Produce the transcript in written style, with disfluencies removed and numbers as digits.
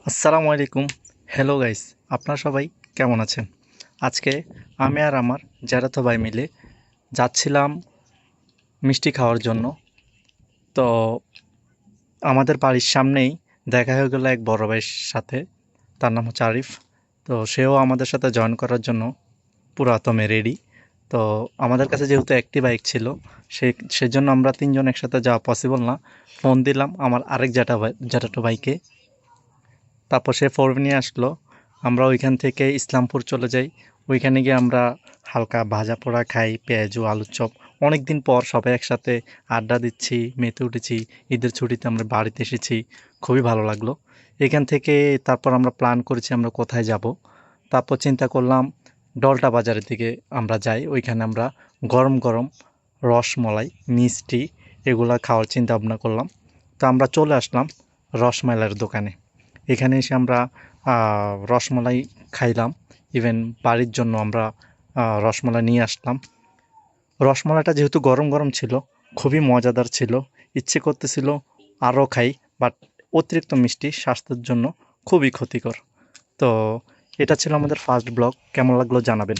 আসসালামু আলাইকুম। Hello guys, আপনারা সবাই কেমন আছেন? আজকে আমি আর আমার জ্যাঠাতো ভাই মিলে যাচ্ছিলাম মিষ্টি খাওয়ার জন্য। তো আমাদের বাড়ির সামনেই দেখা হয়ে গেল এক বড় ভাইয়ের সাথে। তার নাম হচ্ছে আরিফ। তো সেও আমাদের সাথে জয়েন করার জন্য পুরাতমে রেডি। তো আমাদের কাছে যেহেতু একটি বাইক ছিল, সে সেজন্য আমরা তিনজন একসাথে যাওয়া পসিবল না। ফোন দিলাম আমার আরেক জ্যাঠাতো ভাইকে। তারপর সে ফোর নিয়ে আসলো। আমরা ওইখান থেকে ইসলামপুর চলে যাই। ওইখানে গিয়ে আমরা হালকা ভাজা পোড়া খাই, পেঁয়াজু আলুর চপ। অনেক দিন পর সবাই একসাথে আড্ডা দিচ্ছি, মেতে উঠেছি। ঈদের ছুটিতে আমরা বাড়িতে এসেছি, খুবই ভালো লাগলো। এখান থেকে তারপর আমরা প্ল্যান করেছি আমরা কোথায় যাব। তারপর চিন্তা করলাম ডলটা বাজারের দিকে আমরা যাই। ওইখানে আমরা গরম গরম রসমলাই, মিষ্টি এগুলা খাওয়ার চিন্তা ভাবনা করলাম। তো আমরা চলে আসলাম রসমালাইয়ের দোকানে। এখানে এসে আমরা রসমালাই খাইলাম। ইভেন বাড়ির জন্য আমরা রসমালাই নিয়ে আসলাম। রসমালাইটা যেহেতু গরম গরম ছিল, খুবই মজাদার ছিল। ইচ্ছে করতেছিল আরও খাই, বাট অতিরিক্ত মিষ্টি স্বাস্থ্যের জন্য খুবই ক্ষতিকর। তো এটা ছিল আমাদের ফার্স্ট ব্লগ। কেমন লাগলো জানাবেন।